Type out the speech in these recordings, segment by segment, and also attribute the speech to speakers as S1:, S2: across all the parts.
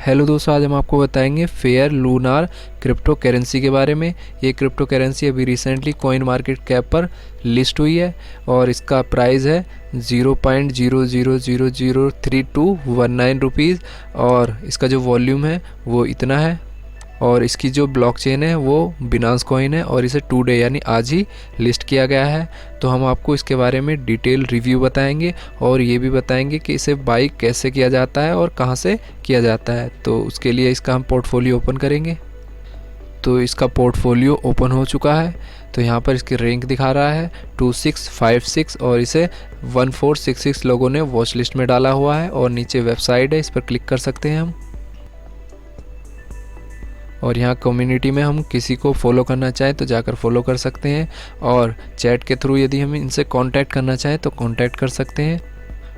S1: Hello दोस्तों, आज हम आपको बताएंगे फेयर लूनार क्रिप्टो करेंसी के बारे में। ये क्रिप्टो करेंसी अभी रिसेंटली कॉइन मार्केट कैप पर लिस्ट हुई है और इसका प्राइस है 0.00003219 रुपीज़ और इसका जो वॉल्यूम है वो इतना है और इसकी जो ब्लॉकचेन है वो बिनांस कॉइन है और इसे टुडे यानी आज ही लिस्ट किया गया है। तो हम आपको इसके बारे में डिटेल रिव्यू बताएंगे और ये भी बताएंगे कि इसे बाई कैसे किया जाता है और कहाँ से किया जाता है। तो उसके लिए इसका हम पोर्टफोलियो ओपन करेंगे। तो इसका पोर्टफोलियो ओपन हो चुका है। तो यहाँ पर इसकी रैंक दिखा रहा है 2656 और इसे 1466 लोगों ने वॉच लिस्ट में डाला हुआ है और नीचे वेबसाइट है, इस पर क्लिक कर सकते हैं हम। और यहाँ कम्युनिटी में हम किसी को फॉलो करना चाहें तो जाकर फॉलो कर सकते हैं और चैट के थ्रू यदि हम इनसे कांटेक्ट करना चाहें तो कांटेक्ट कर सकते हैं।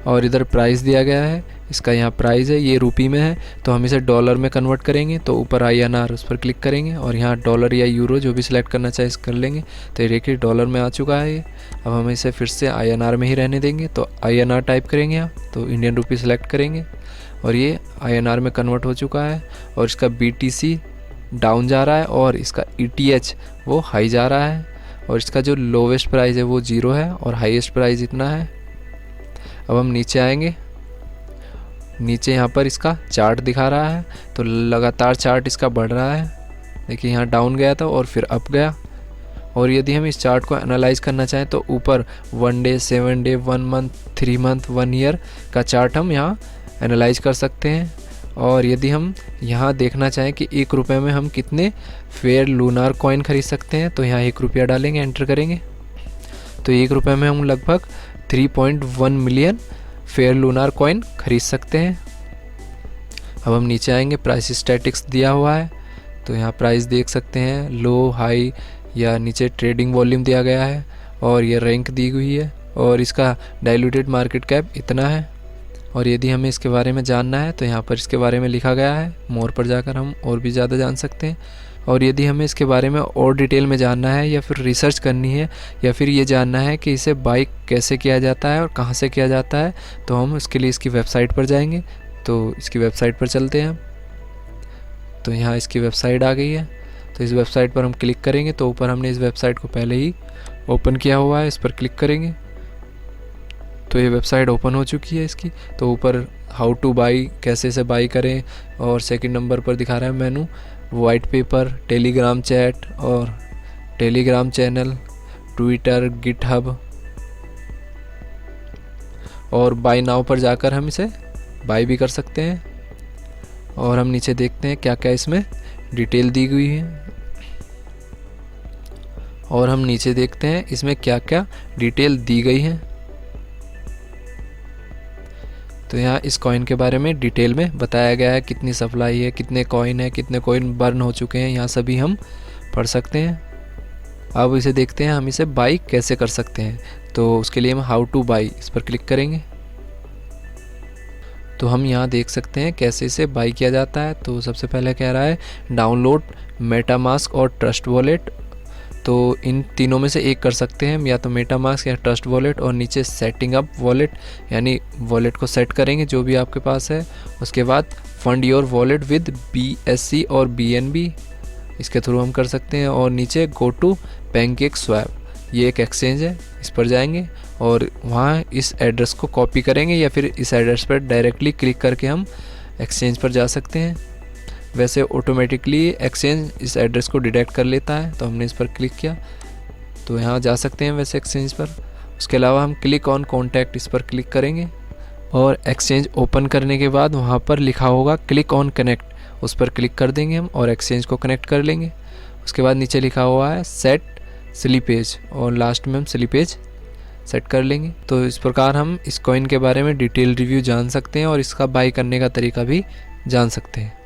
S1: और इधर प्राइस दिया गया है, इसका यहाँ प्राइस है, ये रुपी में है तो हम इसे डॉलर में कन्वर्ट करेंगे। तो ऊपर INR उस पर क्लिक करेंगे और यहाँ डॉलर या यूरो जो भी सिलेक्ट करना चाहे इस कर लेंगे। तो ये देखिए डॉलर में आ चुका है ये। अब हम इसे फिर से INR में ही रहने देंगे। तो INR टाइप करेंगे आप, तो इंडियन रुपी सेलेक्ट करेंगे और ये INR में कन्वर्ट हो चुका है। और इसका BTC डाउन जा रहा है और इसका ETH वो हाई जा रहा है और इसका जो लोवेस्ट प्राइस है वो 0 है और हाईएस्ट प्राइस इतना है। अब हम नीचे आएंगे, नीचे यहाँ पर इसका चार्ट दिखा रहा है तो लगातार चार्ट इसका बढ़ रहा है। देखिए यहाँ डाउन गया था और फिर अप गया। और यदि हम इस चार्ट को एनालाइज करना चाहें तो ऊपर 1 day, 7 day, 1 month, 3 month, 1 year का चार्ट हम यहाँ एनालाइज कर सकते हैं। और यदि हम यहाँ देखना चाहें कि 1 रुपये में हम कितने फेयर लूनार कॉइन खरीद सकते हैं तो यहाँ 1 रुपया डालेंगे, एंटर करेंगे। तो 1 रुपये में हम लगभग 3.1 मिलियन फेयर लूनार कॉइन खरीद सकते हैं। अब हम नीचे आएंगे, प्राइस स्टैटिक्स दिया हुआ है तो यहाँ प्राइस देख सकते हैं, लो, हाई या नीचे ट्रेडिंग वॉल्यूम दिया गया है और ये रैंक दी हुई है और इसका डाइल्यूटेड मार्केट कैप इतना है। और यदि हमें इसके बारे में जानना है तो यहाँ पर इसके बारे में लिखा गया है, मोर पर जाकर हम और भी ज़्यादा जान सकते हैं। और यदि हमें इसके बारे में और डिटेल में जानना है या फिर रिसर्च करनी है या फिर ये जानना है कि इसे बाई कैसे किया जाता है और कहाँ से किया जाता है तो हम इसके लिए इसकी वेबसाइट पर जाएंगे। तो इसकी वेबसाइट पर चलते हैं हम। तो यहाँ इसकी वेबसाइट आ गई है तो इस वेबसाइट पर हम क्लिक करेंगे। तो ऊपर हमने इस वेबसाइट को पहले ही ओपन किया हुआ है, इस पर क्लिक करेंगे तो ये वेबसाइट ओपन हो चुकी है इसकी। तो ऊपर हाउ टू बाई, कैसे से बाई करें, और सेकंड नंबर पर दिखा रहा है मेनू, वाइट पेपर, टेलीग्राम चैट और टेलीग्राम चैनल, ट्विटर, गिटहब और बाई नाउ पर जाकर हम इसे बाई भी कर सकते हैं। और हम नीचे देखते हैं क्या क्या इसमें डिटेल दी हुई है और हम नीचे देखते हैं इसमें क्या क्या डिटेल दी गई है। तो यहाँ इस कॉइन के बारे में डिटेल में बताया गया है, कितनी सप्लाई है, कितने कॉइन है, कितने कॉइन बर्न हो चुके हैं, यहाँ सभी हम पढ़ सकते हैं। अब इसे देखते हैं हम इसे बाई कैसे कर सकते हैं। तो उसके लिए हम हाउ टू बाई इस पर क्लिक करेंगे। तो हम यहाँ देख सकते हैं कैसे इसे बाई किया जाता है। तो सबसे पहले कह रहा है डाउनलोड मेटामास्क और ट्रस्ट वॉलेट। तो इन तीनों में से एक कर सकते हैं हम, या तो मेटामास्क या ट्रस्ट वॉलेट। और नीचे सेटिंग अप वॉलेट यानी वॉलेट को सेट करेंगे जो भी आपके पास है। उसके बाद fund your wallet with BSC और BNB, इसके थ्रू हम कर सकते हैं। और नीचे गो टू पैनकेक स्वैप, ये एक एक्सचेंज है, इस पर जाएंगे और वहाँ इस एड्रेस को कॉपी करेंगे या फिर इस एड्रेस पर डायरेक्टली क्लिक करके हम एक्सचेंज पर जा सकते हैं। वैसे ऑटोमेटिकली एक्सचेंज इस एड्रेस को डिटेक्ट कर लेता है तो हमने इस पर क्लिक किया तो यहाँ जा सकते हैं वैसे एक्सचेंज पर। उसके अलावा हम क्लिक ऑन कॉन्टैक्ट इस पर क्लिक करेंगे और एक्सचेंज ओपन करने के बाद वहाँ पर लिखा होगा क्लिक ऑन कनेक्ट, उस पर क्लिक कर देंगे हम और एक्सचेंज को कनेक्ट कर लेंगे। उसके बाद नीचे लिखा हुआ है सेट स्लिपेज और लास्ट में हम स्लिपेज सेट कर लेंगे। तो इस प्रकार हम इस कॉइन के बारे में डिटेल रिव्यू जान सकते हैं और इसका बाई करने का तरीका भी जान सकते हैं।